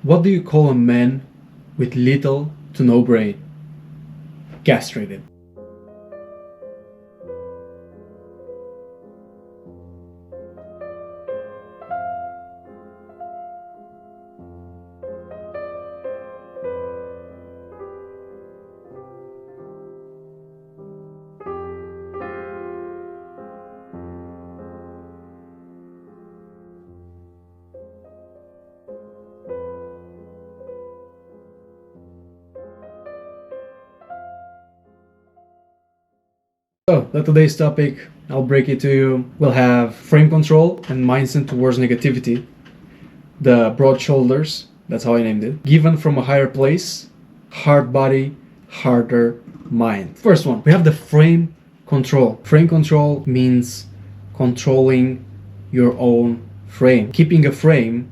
What do you call a man with little to no brain? Castrated. So, today's topic, I'll break it to you. We'll have frame control and mindset towards negativity. The broad shoulders, that's how I named it. Given from a higher place, hard body, harder mind. First one, we have the frame control. Frame control means controlling your own frame. Keeping a frame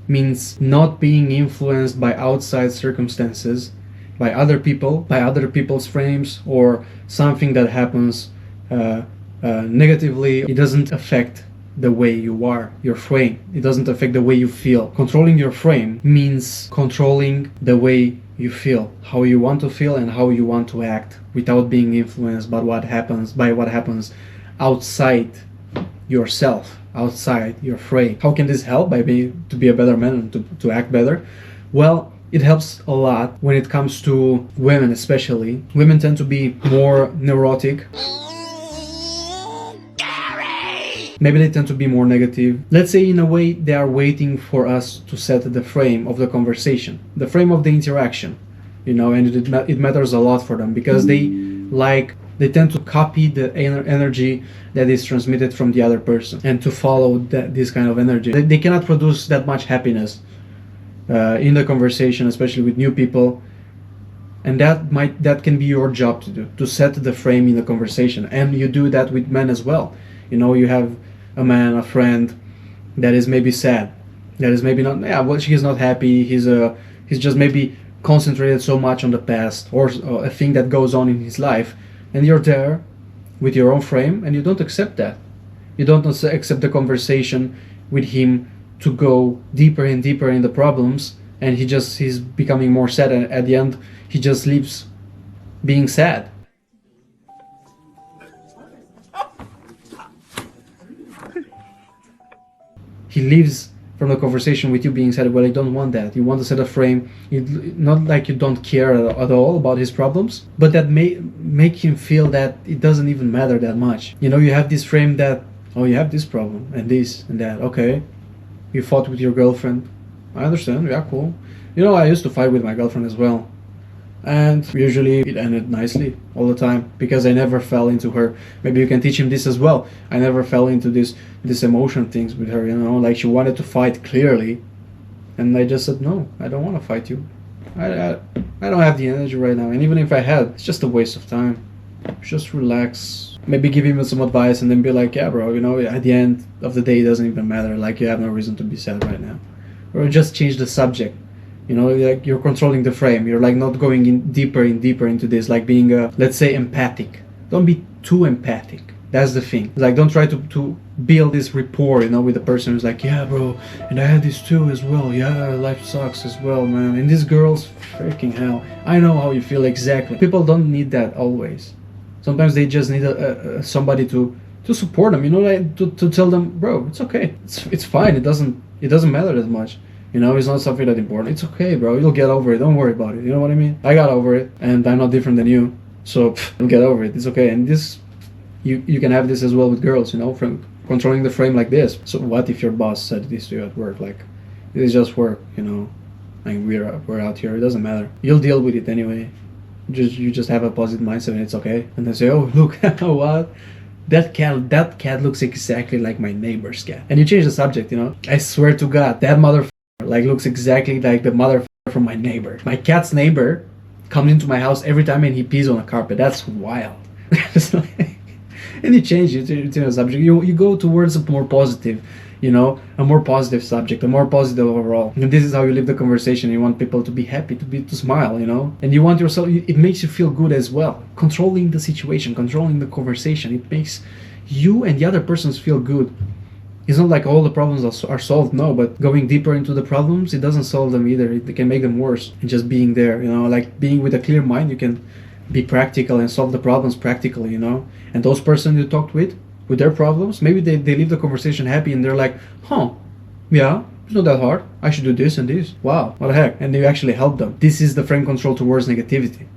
means not being influenced by outside circumstances, by other people, by other people's frames, or something that happens negatively. It doesn't affect the way you are, your frame. It doesn't affect the way you feel. Controlling your frame means controlling the way you feel, how you want to feel and how you want to act, without being influenced by what happens outside yourself, outside your frame. How can this help? To be a better man and to act better? Well, it helps a lot when it comes to women, especially. Women tend to be more neurotic. Maybe they tend to be more negative. Let's say in a way they are waiting for us to set the frame of the conversation, the frame of the interaction, and it matters a lot for them because they tend to copy the energy that is transmitted from the other person and to follow this kind of energy. They cannot produce that much happiness in the conversation, especially with new people, and that can be your job to do, to set the frame in the conversation. And you do that with men as well. You have a friend that is maybe sad, that is maybe not, he's not happy, he's just maybe concentrated so much on the past or a thing that goes on in his life, and you're there with your own frame and you don't accept that. You don't accept the conversation with him to go deeper and deeper in the problems, and he's becoming more sad, and at the end he just leaves being sad. He leaves from the conversation with you being sad. Well, you don't want that. You want to set a frame, not like you don't care at all about his problems, but that may make him feel that it doesn't even matter that much. You have this frame that, oh, you have this problem and this and that. Okay, you fought with your girlfriend. I understand. Yeah, cool. I used to fight with my girlfriend as well, and usually it ended nicely all the time because I never fell into her. Maybe you can teach him this as well. I never fell into this emotion things with her. Like she wanted to fight clearly, and I just said no, I don't want to fight you. I don't have the energy right now, and even if I had, it's just a waste of time. Just relax. Maybe give him some advice and then be like, yeah, bro, at the end of the day it doesn't even matter. Like, you have no reason to be sad right now. Or just change the subject. Like you're controlling the frame. You're like not going in deeper into this, like being let's say empathic. Don't be too empathic. That's the thing. Like, don't try to build this rapport, with the person who's like, yeah, bro, and I had this too as well. Yeah, life sucks as well, man. And these girls, freaking hell. I know how you feel exactly. People don't need that always. Sometimes they just need somebody to support them, like to tell them, bro, it's okay. It's fine. It doesn't matter that much. It's not something that important. It's okay, bro. You'll get over it. Don't worry about it. You know what I mean? I got over it, and I'm not different than you. So you'll get over it. It's okay. And this, you can have this as well with girls, from controlling the frame like this. So what if your boss said this to you at work? Like, it's just work, Like, we're out here. It doesn't matter. You'll deal with it anyway. You just have a positive mindset, and it's okay. And then say, oh, look, what? That cat looks exactly like my neighbor's cat. And you change the subject, I swear to God, that motherfucker looks exactly like the motherfucker from my neighbor. My cat's neighbor comes into my house every time and he pees on the carpet. That's wild. And you change it to the subject. You go towards a more positive, a more positive subject, a more positive overall. And this is how you live the conversation. You want people to be happy, to smile, and you want yourself. It makes you feel good as well. Controlling the situation, controlling the conversation. It makes you and the other persons feel good. It's not like all the problems are solved, no, but going deeper into the problems, it doesn't solve them either. It can make them worse. And just being there, like being with a clear mind, you can be practical and solve the problems practically, And those person you talked with their problems, maybe they leave the conversation happy and they're like, huh, yeah, it's not that hard. I should do this and this. Wow, what the heck? And you actually help them. This is the frame control towards negativity.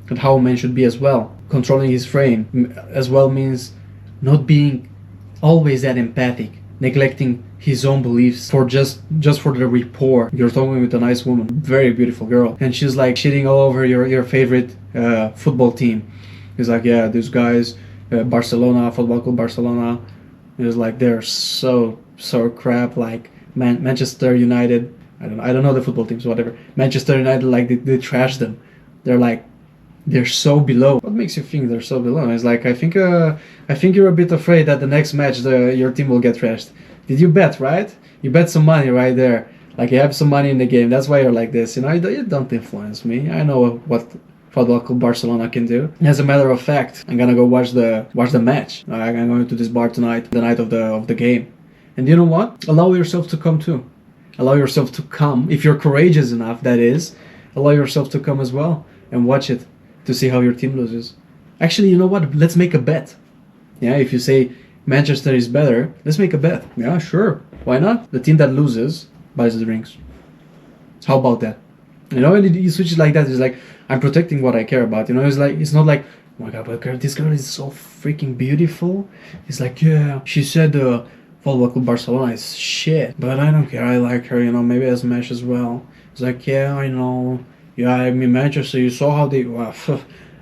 And how a man should be as well. Controlling his frame as well means not being always that empathic, neglecting his own beliefs for just for the rapport. You're talking with a nice woman, very beautiful girl, and she's like shitting all over your favorite football team. He's like, yeah, these guys, Barcelona, Football Club Barcelona, it's like they're so crap. Like Manchester United, I don't know the football teams, whatever. Manchester United, like they trash them. They're so below. What makes you think they're so below? It's like I think you're a bit afraid that the next match your team will get trashed. Did you bet, right? You bet some money right there. Like you have some money in the game. That's why you're like this. You don't influence me. I know what Football Club Barcelona can do. As a matter of fact, I'm gonna go watch the match. I'm going to this bar tonight, the night of the game. And you know what? Allow yourself to come too. Allow yourself to come. If you're courageous enough, that is. Allow yourself to come as well and watch it to see how your team loses. Actually, you know what? Let's make a bet. Yeah, if you say Manchester is better, let's make a bet. Yeah, sure. Why not? The team that loses buys the drinks. How about that? And you switch it like that. It's like, I'm protecting what I care about. It's not like, oh my god, but this girl is so freaking beautiful. It's like, yeah, she said Football Club Barcelona is shit, but I don't care. I like her. Maybe as match as well. It's like, yeah, I know. Yeah, I mean Manchester. You saw how they.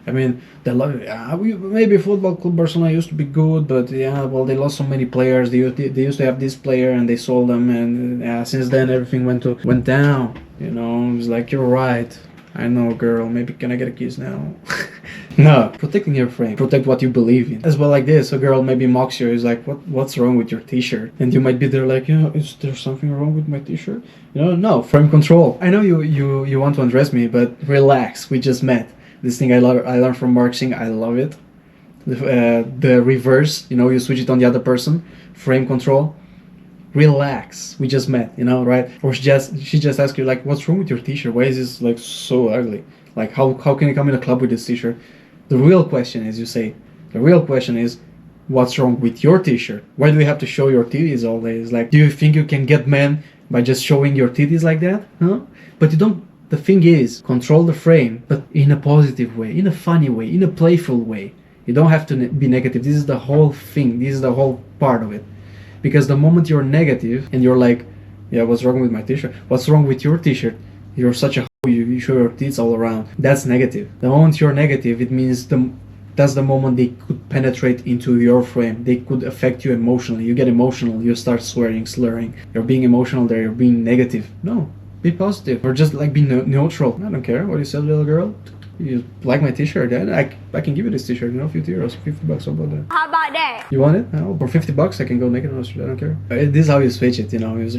I mean, maybe Football Club Barcelona used to be good, but yeah, well, they lost so many players. They used to have this player, and they sold them, and since then everything went down. It's like, you're right. I know, girl. Maybe can I get a kiss now? No, protecting your frame, protect what you believe in. As well, like this, a girl maybe mocks you. Is like, what's wrong with your T-shirt? And you might be there like, is there something wrong with my T-shirt? No, frame control. I know you want to undress me, but relax. We just met. This thing I learned from Mark Singh. I love it. The reverse, you switch it on the other person. Frame control. Relax. We just met, right? Or she just asked you like, what's wrong with your T-shirt? Why is this like so ugly? Like how can you come in a club with this T-shirt? The real question is, what's wrong with your T-shirt? Why do you have to show your titties all day? It's like, do you think you can get men by just showing your titties like that? Huh? But you don't. The thing is, control the frame, but in a positive way, in a funny way, in a playful way. You don't have to be negative. This is the whole thing. This is the whole part of it. Because the moment you're negative and you're like, yeah, what's wrong with my T-shirt? What's wrong with your T-shirt? You're such a hoe. You show your tits all around. That's negative. The moment you're negative, it means that's the moment they could penetrate into your frame. They could affect you emotionally. You get emotional. You start swearing, slurring. You're being emotional there. You're being negative. No. Be positive, or just like be neutral. I don't care what you said, little girl. You like my T-shirt? I can give you this T-shirt. A few euros, $50. How about that? How about that? You want it? Oh, for $50, I can go naked on the street. I don't care. This is how you switch it.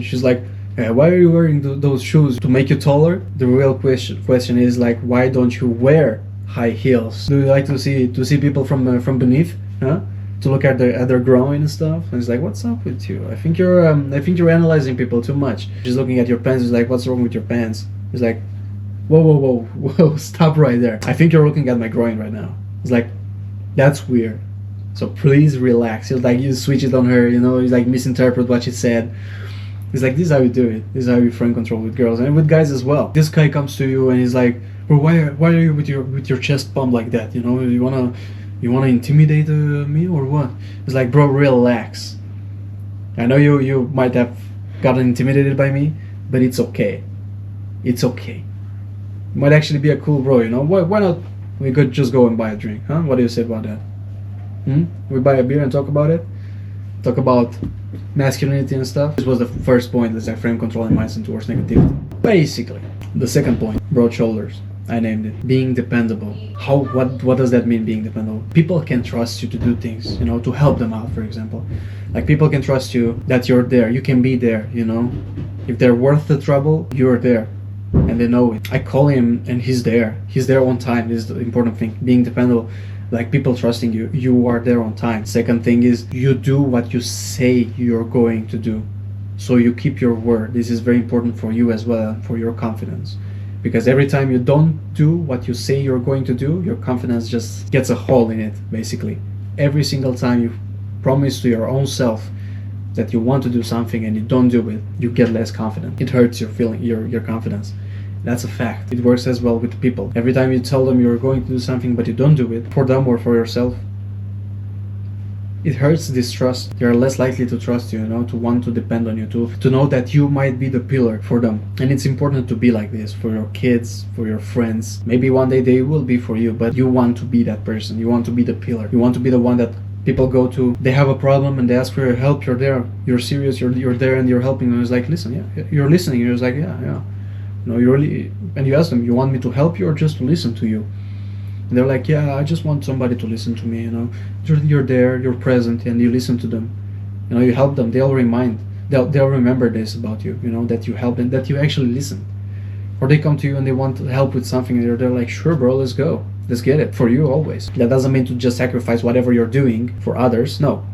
She's like, why are you wearing those shoes to make you taller? The real question is like, why don't you wear high heels? Do you like to see people from beneath? Huh? To look at their groin and stuff, and it's like, what's up with you? I think you're analyzing people too much. She's looking at your pants. It's like, what's wrong with your pants? It's like, whoa, stop right there. I think you're looking at my groin right now. It's like, that's weird. So please relax. It's like you switch it on her. It's like misinterpret what she said. It's like, this is how you do it. This is how you frame control with girls and with guys as well. This guy comes to you and he's like, bro, why are you with your chest pumped like that? You wanna intimidate me or what? It's like, bro, relax. I know you might have gotten intimidated by me, but it's okay. It's okay. You might actually be a cool bro, Why not? We could just go and buy a drink, huh? What do you say about that? We buy a beer and talk about it? Talk about masculinity and stuff? This was the first point, let's say, frame control and mindset towards negativity. Basically, the second point, broad shoulders. I named it. Being dependable. What does that mean, being dependable? People can trust you to do things, to help them out, for example. Like, people can trust you that you're there. You can be there, If they're worth the trouble, you're there. And they know it. I call him and he's there. He's there on time. This is the important thing. Being dependable. like people trusting you, you are there on time. Second thing is you do what you say you're going to do, so you keep your word. This is very important for you as well, and for your confidence, because every time you don't do what you say you're going to do, your confidence just gets a hole in it, basically. Every single time you promise to your own self that you want to do something and you don't do it, you get less confident. It hurts your feeling, your confidence. That's a fact. It works as well with people. Every time you tell them you're going to do something but you don't do it, for them or for yourself, it hurts this trust. They're less likely to trust you, to want to depend on you, to know that you might be the pillar for them. And it's important to be like this for your kids, for your friends. Maybe one day they will be for you, but you want to be that person. You want to be the pillar. You want to be the one that people go to. They have a problem and they ask for your help. You're there. You're serious. You're there and you're helping them. It's like, listen, yeah, you're listening. You're just like, yeah. You really, and you ask them, you want me to help you or just to listen to you? And they're like, yeah, I just want somebody to listen to me, You're there, you're present, and you listen to them. You help them. They'll remember this about you, that you help them, that you actually listen. Or they come to you and they want help with something, and they're like, sure, bro, let's go. Let's get it. For you, always. That doesn't mean to just sacrifice whatever you're doing for others. No.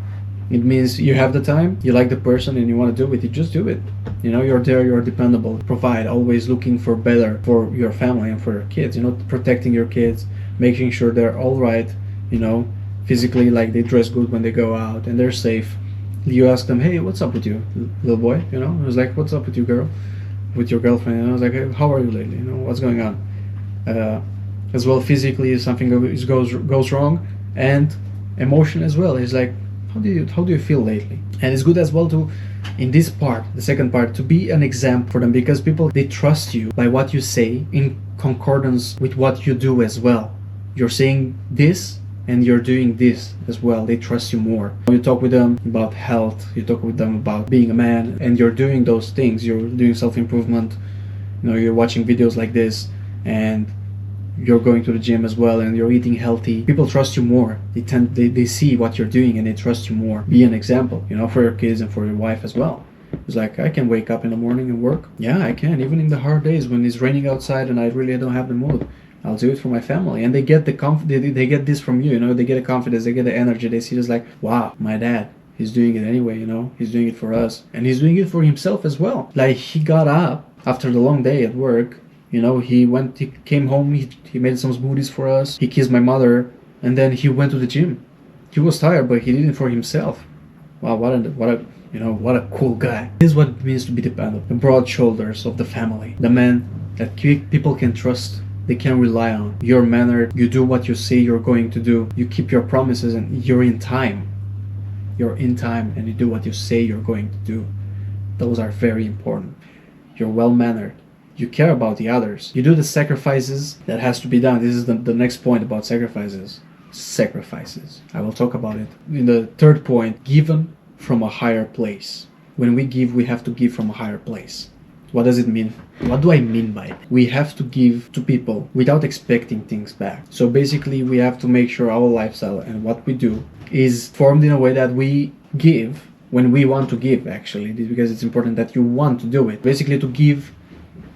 It means you have the time, you like the person, and you want to do it, you just do it. You're there, you're dependable. Provide, always looking for better for your family and for your kids, protecting your kids, making sure they're all right, physically, like they dress good when they go out and they're safe. You ask them, hey, what's up with you, little boy? I was like, what's up with you, girl? With your girlfriend? And I was like, hey, how are you lately? What's going on? As well, physically, if something goes wrong, and emotion as well. It's like, how do you feel lately? And it's good as well to, in this part, the second part, to be an example for them, because people, they trust you by what you say in concordance with what you do as well. You're saying this and you're doing this as well. They trust you more. You talk with them about health, you talk with them about being a man, and you're doing those things. You're doing self-improvement, you're watching videos like this, and you're going to the gym as well, and you're eating healthy. People trust you more. They see what you're doing and they trust you more. Be an example, for your kids and for your wife as well. It's like, I can wake up in the morning and work. Yeah, I can, even in the hard days when it's raining outside and I really don't have the mood. I'll do it for my family. And they get the they get this from you, they get the confidence, they get the energy. They see this like, wow, my dad, he's doing it anyway, he's doing it for us. And he's doing it for himself as well. Like, he got up after the long day at work, he came home, he made some smoothies for us, he kissed my mother, and then he went to the gym. He was tired, but he did it for himself. Wow, what a cool guy. This is what it means to be dependable. The broad shoulders of the family. The man that people can trust, they can rely on. You're mannered, you do what you say you're going to do, you keep your promises, and you're in time. You're in time, and you do what you say you're going to do. Those are very important. You're well-mannered. You care about the others. You do the sacrifices that has to be done. This is the next point about sacrifices. Sacrifices. I will talk about it. In the third point, given from a higher place. When we give, we have to give from a higher place. What does it mean? What do I mean by it? We have to give to people without expecting things back. So basically, we have to make sure our lifestyle and what we do is formed in a way that we give when we want to give, actually, because it's important that you want to do it. Basically, to give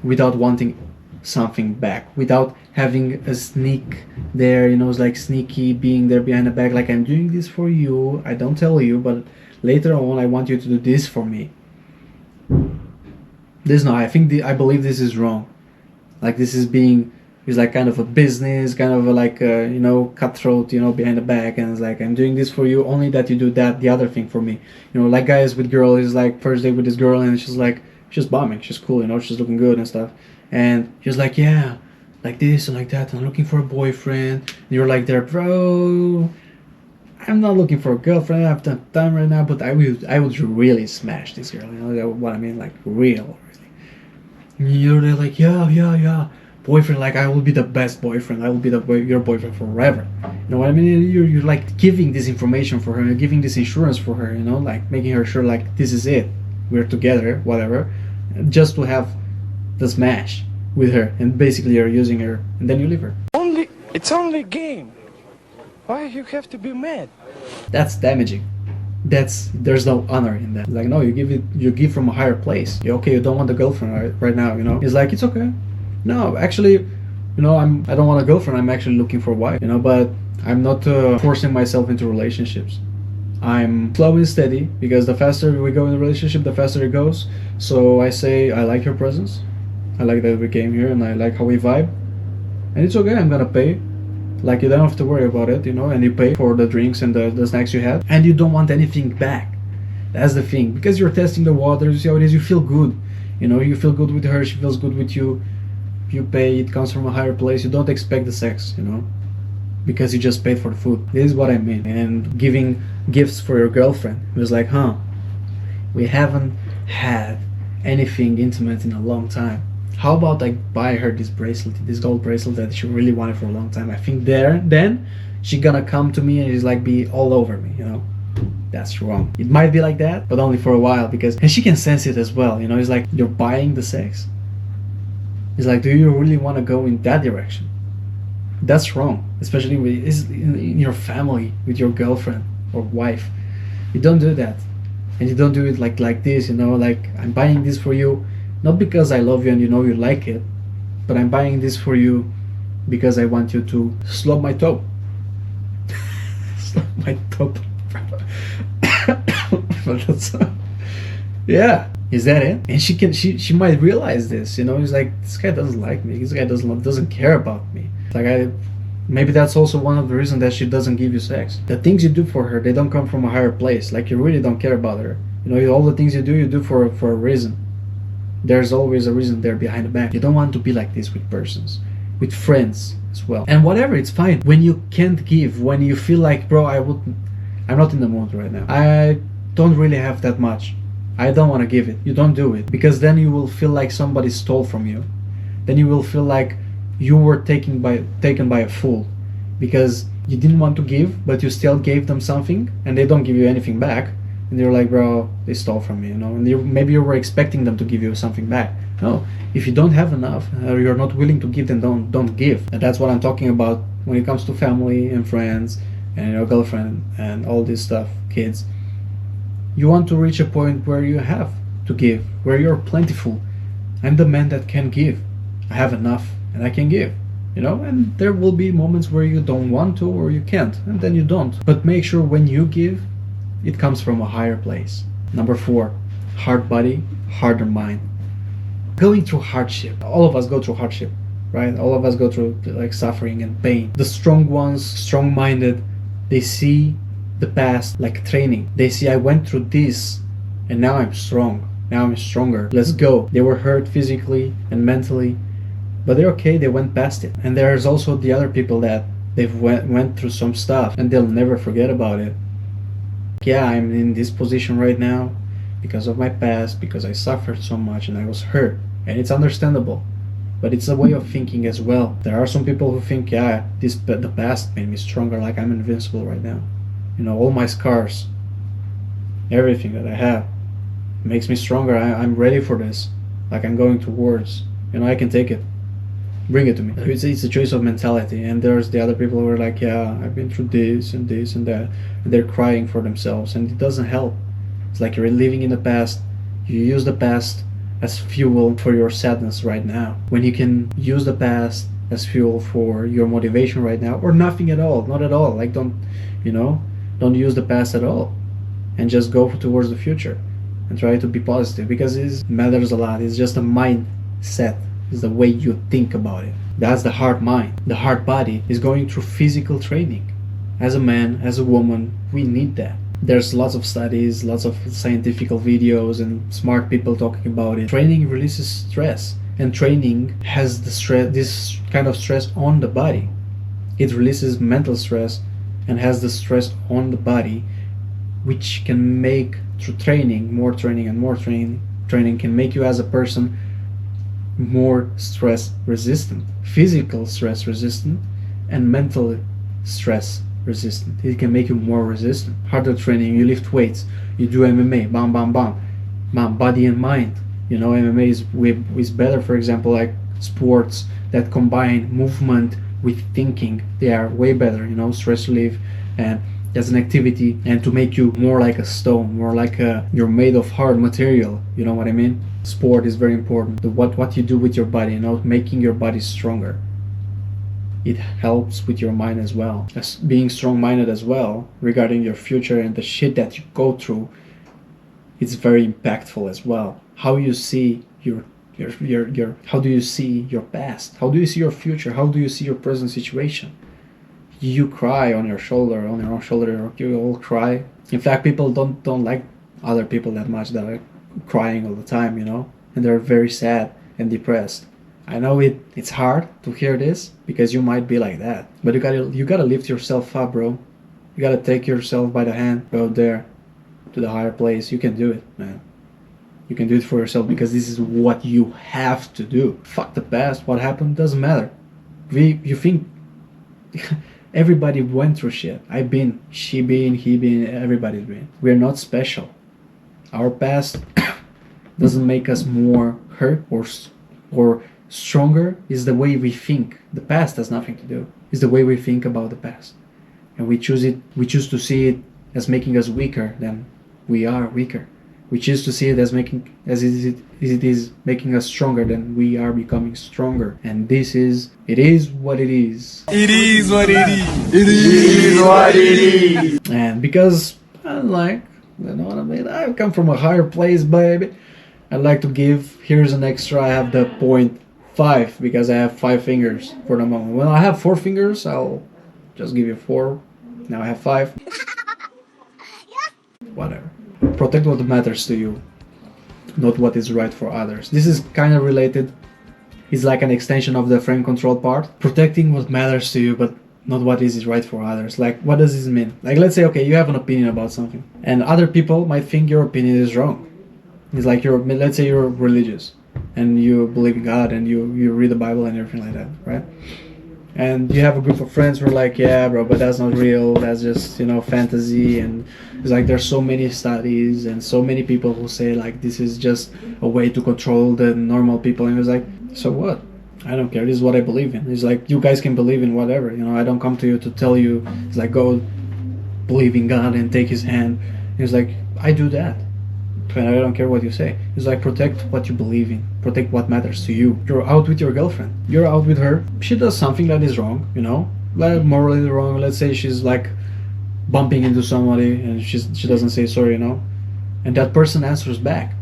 without wanting something back, without having a sneak there, it's like sneaky being there behind the back, like, I'm doing this for you, I don't tell you, but later on I want you to do this for me. I believe this is wrong. Like, this is like kind of a business, kind of like cutthroat, behind the back, and it's like, I'm doing this for you, only that you do the other thing for me. Like guys with girl, is like first date with this girl, and she's like, she's bombing, she's cool, she's looking good and stuff, and she's like, yeah, like this and like that, I'm looking for a boyfriend, and you're like, there, bro, I'm not looking for a girlfriend, I have time right now, but I would really smash this girl, what I mean, like, real. And you're there like, yeah, boyfriend, like, I will be the best boyfriend, I will be your boyfriend forever. You know what I mean? You're like giving this information for her, you're giving this insurance for her, like making her sure, like, this is it, we're together, whatever, just to have the smash with her, and basically you're using her, and then you leave her. It's only a game. Why you have to be mad? That's damaging. There's no honor in that. Like, no, you give from a higher place. Okay, you don't want a girlfriend right now, It's like, it's okay. No, actually, I don't want a girlfriend, I'm actually looking for a wife, but I'm not forcing myself into relationships. I'm slow and steady because the faster we go in a relationship, the faster it goes. So I say, I like your presence. I like that we came here and I like how we vibe. And it's okay, I'm gonna pay. Like, you don't have to worry about it, you know, and you pay for the drinks and the snacks you had. And you don't want anything back. That's the thing. Because you're testing the waters, you see how it is, you feel good. You know, you feel good with her, she feels good with you. You pay, it comes from a higher place. You don't expect the sex, you know, because you just paid for the food. This is what I mean. And giving gifts for your girlfriend. It was like, we haven't had anything intimate in a long time. How about I buy her this bracelet, this gold bracelet that she really wanted for a long time? I think then she gonna come to me and she's like be all over me, you know. That's wrong. It might be like that, but only for a while, because, and she can sense it as well, you know. It's like, you're buying the sex. It's like, do you really want to go in that direction? That's wrong, especially in your family, with your girlfriend or wife. You don't do that, and you don't do it like this, you know. Like, I'm buying this for you, not because I love you and you know you like it, but I'm buying this for you because I want you to slap my toe. Slap my toe. Yeah, is that it? And she might realize this, you know. It's like, this guy doesn't like me, this guy doesn't care about me. Like, maybe that's also one of the reasons that she doesn't give you sex. The things you do for her, they don't come from a higher place. Like, you really don't care about her, you know. All the things you do for a reason. There's always a reason there behind the back. You don't want to be like this with persons, with friends as well. And whatever, it's fine when you can't give, when you feel like, bro, I'm not in the mood right now, I don't really have that much, I don't want to give it. You don't do it, because then you will feel like somebody stole from you. Then you will feel like you were taken by a fool, because you didn't want to give, but you still gave them something, and they don't give you anything back, and you're like, bro, they stole from me, you know. And maybe you were expecting them to give you something back. No, if you don't have enough, or you're not willing to give, then don't give. And that's what I'm talking about when it comes to family and friends and your girlfriend and all this stuff, kids. You want to reach a point where you have to give, where you're plentiful. I'm the man that can give. I have enough and I can give, you know. And there will be moments where you don't want to or you can't, and then you don't. But make sure when you give, it comes from a higher place. Number 4, hard body, harder mind. Going through hardship. All of us go through hardship, right? All of us go through like suffering and pain. The strong ones, strong-minded, they see the past like training. They see, I went through this and now I'm strong. Now I'm stronger. Let's go. They were hurt physically and mentally, but they're okay. They went past it. And there's also the other people that they've went through some stuff and they'll never forget about it. Yeah, I'm in this position right now because of my past, because I suffered so much and I was hurt. And it's understandable, but it's a way of thinking as well. There are some people who think, yeah, the past made me stronger, like I'm invincible right now. You know, all my scars, everything that I have makes me stronger. I'm ready for this. Like, I'm going towards, you know, I can take it. Bring it to me. It's a choice of mentality. And there's the other people who are like, yeah, I've been through this and this and that. And they're crying for themselves, and it doesn't help. It's like you're living in the past. You use the past as fuel for your sadness right now, when you can use the past as fuel for your motivation right now, or nothing at all. Not at all. Like, don't use the past at all, and just go towards the future and try to be positive, because it matters a lot. It's just a mindset. It's the way you think about it. That's the hard mind. The hard body is going through physical training. As a man, as a woman, we need that. There's lots of studies, lots of scientific videos and smart people talking about it. Training releases stress, and training has this kind of stress on the body. It releases mental stress and has the stress on the body, which can make, through training, more training and more training can make you as a person more stress resistant, physical stress resistant and mental stress resistant. It can make you more resistant. Harder training, you lift weights, you do MMA, bam bam bam, body and mind. You know, MMA is better, for example, like sports that combine movement with thinking. They are way better, you know, stress relief and as an activity, and to make you more like a stone, more like you're made of hard material, you know what I mean? Sport is very important. What you do with your body, you know, making your body stronger. it helps with your mind as well. As being strong-minded as well regarding your future and the shit that you go through, it's very impactful as well. How you see your how do you see your past? How do you see your future? How do you see your present situation? You cry on your own shoulder, you all cry. In fact, people don't like other people that much that are crying all the time, you know, and they're very sad and depressed. I know it's hard to hear this because you might be like that, but you gotta lift yourself up, bro. You gotta take yourself by the hand, go there to the higher place. You can do it, man. You can do it for yourself because this is what you have to do. Fuck the past. What happened doesn't matter. You think everybody went through shit. I've been, she been, he been, everybody's been. We're not special. Our past doesn't make us more hurt or stronger. It's the way we think. The past has nothing to do. It's the way we think about the past, and we choose to see it as making us weaker than we are weaker. We choose to see it as it is making us stronger than we are becoming stronger. And it is what it is. It is what it is. It is what it is. And because I like, you know what I mean? I come from a higher place, baby. I like to give. Here's an extra. I have the 0.5 because I have 5 fingers for the moment. When I have 4 fingers, I'll just give you 4. Now I have 5. Whatever. Protect what matters to you, not what is right for others. This is kind of related. It's like an extension of the frame control part. Protecting what matters to you, but not what is right for others. Like, what does this mean? Like, let's say, okay, you have an opinion about something, and other people might think your opinion is wrong. It's like let's say you're religious, and you believe in God, and you read the Bible and everything like that, right? And you have a group of friends who are like, yeah, bro, but that's not real. That's just, you know, fantasy. And it's like there's so many studies and so many people who say like this is just a way to control the normal people. And it's like, so what? I don't care. This is what I believe in. It's like you guys can believe in whatever. You know, I don't come to you to tell you. It's like go believe in God and take His hand. It's like I do that. And I don't care what you say. It's like protect what you believe in. Protect what matters to you. You're out with your girlfriend. You're out with her. She does something that is wrong, you know, like morally wrong. Let's say she's like bumping into somebody and she doesn't say sorry, you know, and that person answers back.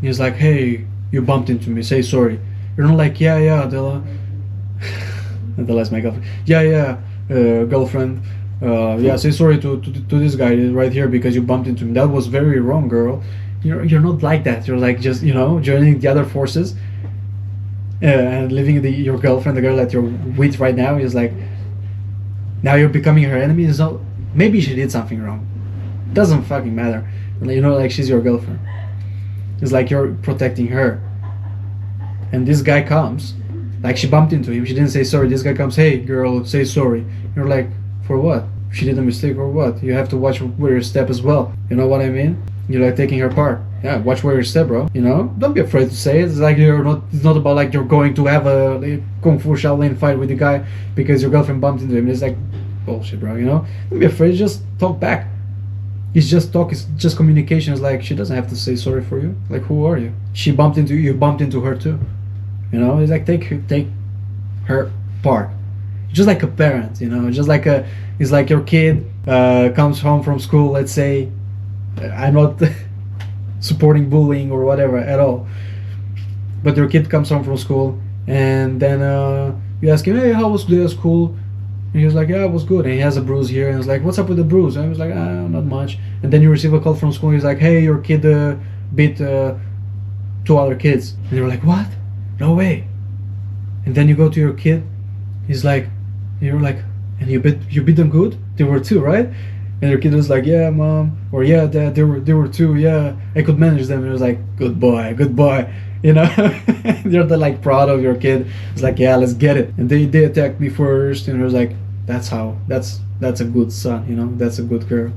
He's like, hey, you bumped into me. Say sorry. You're not like, yeah, Adela. Adela's my girlfriend. Yeah, girlfriend. Yeah, say sorry to this guy right here because you bumped into him. That was very wrong, girl. You're not like that. You're like just, you know, joining the other forces and leaving your girlfriend, the girl that you're with right now, is like now you're becoming her enemy. Is not, maybe she did something wrong. Doesn't fucking matter. You know, like she's your girlfriend. It's like you're protecting her. And this guy comes, like she bumped into him. She didn't say sorry. This guy comes, hey girl, say sorry. You're like, for what? She did a mistake or what? You have to watch where you step as well. You know what I mean? You're like taking her part. Yeah, watch where you step, bro. You know, don't be afraid to say it. It's like it's not about like you're going to have a Kung Fu Shaolin fight with the guy because your girlfriend bumped into him. It's like bullshit, bro. You know, don't be afraid. Just talk back. It's just talk. It's just communication. It's like she doesn't have to say sorry for you. Like, who are you? She bumped into you. You bumped into her too. You know, it's like take her part. Just like a parent, you know, just like it's like your kid comes home from school. Let's say, I'm not supporting bullying or whatever at all, but your kid comes home from school and then you ask him, hey, how was today at school? And he was like, yeah, it was good. And he has a bruise here, and it's like, what's up with the bruise? And I was like, not much. And then you receive a call from school. He's like, hey, your kid beat 2 other kids. And you're like, what? No way. And then you go to your kid. He's like, you're like, and you beat them good? They were 2, right? And your kid was like, yeah, mom, or yeah, dad, they were 2. Yeah, I could manage them. And it was like, good boy, you know. You're like proud of your kid. It's like, yeah, let's get it. And they attacked me first, and it was like, that's a good son, you know, that's a good girl.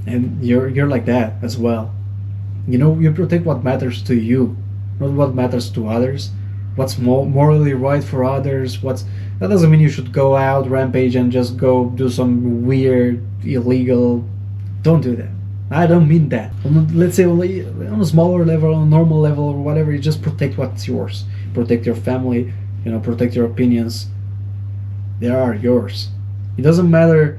And you're like that as well. You know, you protect what matters to you, not what matters to others. What's morally right for others. That doesn't mean you should go out rampage and just go do some weird illegal. Don't do that. I don't mean that. Let's say on a smaller level, on a normal level or whatever, you just protect what's yours. Protect your family, you know, protect your opinions. They are yours. It doesn't matter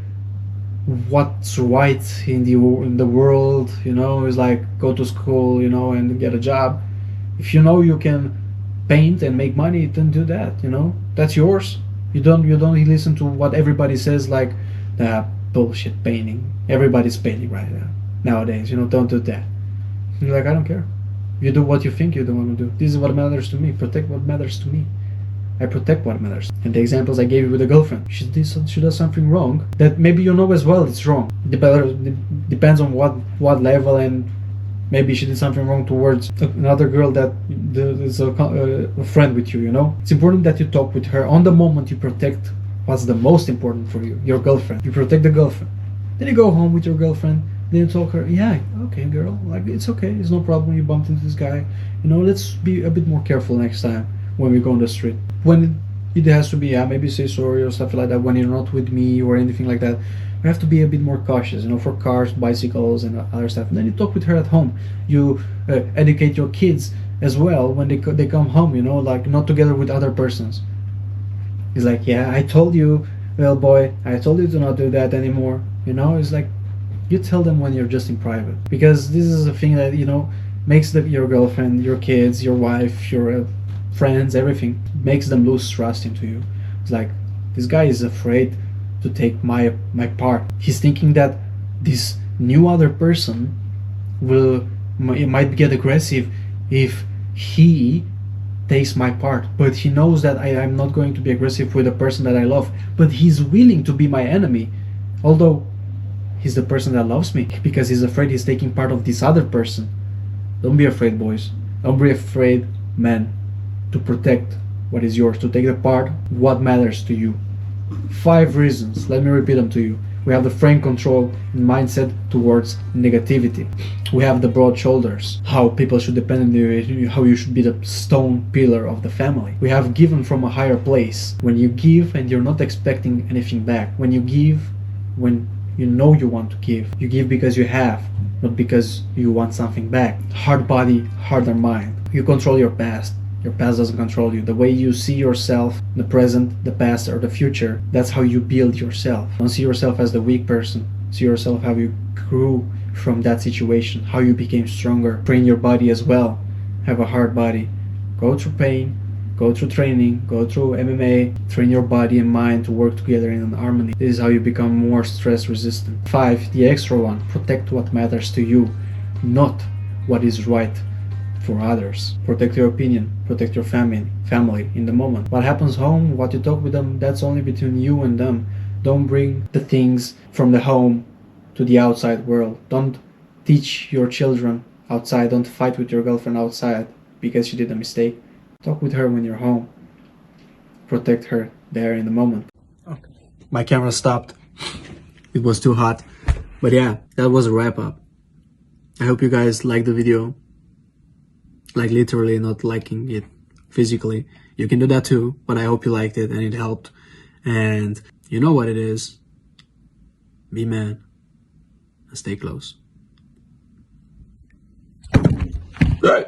what's right in the world, you know. It's like go to school, you know, and get a job. If you know you can paint and make money, then do that, you know. That's yours. You don't listen to what everybody says, like the bullshit painting. Everybody's painting right now nowadays, you know. Don't do that. You're like, I don't care. You do what you think you want to do. This is what matters to me. Protect what matters to me. I protect what matters. And the examples I gave you with a girlfriend, she does something wrong that maybe you know as well it's wrong. Depends on what level, and maybe she did something wrong towards another girl that is a friend with you, you know. It's important that you talk with her on the moment. You protect what's the most important for you, your girlfriend. You protect the girlfriend. Then you go home with your girlfriend. Then you talk her, yeah, okay, girl, like it's okay, it's no problem. You bumped into this guy, you know. Let's be a bit more careful next time when we go on the street. When it has to be, yeah, maybe say sorry or stuff like that. When you're not with me or anything like that, we have to be a bit more cautious, you know, for cars, bicycles, and other stuff. And then you talk with her at home. You educate your kids as well when they come home, you know, like not together with other persons. It's like, yeah, I told you, well, boy, I told you to not do that anymore. You know, it's like you tell them when you're just in private, because this is a thing that, you know, makes your girlfriend, your kids, your wife, your friends, everything, makes them lose trust into you. It's like, this guy is afraid to take my part. He's thinking that this new other person might get aggressive if he takes my part, but he knows that I'm not going to be aggressive with the person that I love, but he's willing to be my enemy, although he's the person that loves me, because he's afraid he's taking part of this other person. Don't be afraid, boys. Don't be afraid, men, to protect what is yours, to take the part what matters to you. 5 reasons, let me repeat them to you. We have the frame control and mindset towards negativity. We have the broad shoulders, how people should depend on you, how you should be the stone pillar of the family. We have given from a higher place. When you give and you're not expecting anything back. When you give, when you know you want to give. You give because you have, not because you want something back. Hard body, harder mind. You control your past. Your past doesn't control you. The way you see yourself, the present, the past, or the future, that's how you build yourself. Don't see yourself as the weak person. See yourself how you grew from that situation, how you became stronger. Train your body as well. Have a hard body. Go through pain, go through training, go through MMA. Train your body and mind to work together in an harmony. This is how you become more stress resistant. 5, the extra one. Protect what matters to you, not what is right for others. Protect your opinion, protect your family in the moment. What happens home, what you talk with them, that's only between you and them. Don't bring the things from the home to the outside world. Don't teach your children outside. Don't fight with your girlfriend outside because she did a mistake. Talk with her when you're home. Protect her there in the moment. Okay. My camera stopped. It was too hot. But yeah, that was a wrap up. I hope you guys liked the video. Like literally, not liking it physically. You can do that too, but I hope you liked it and it helped. And you know what it is. Be man and stay close. Right.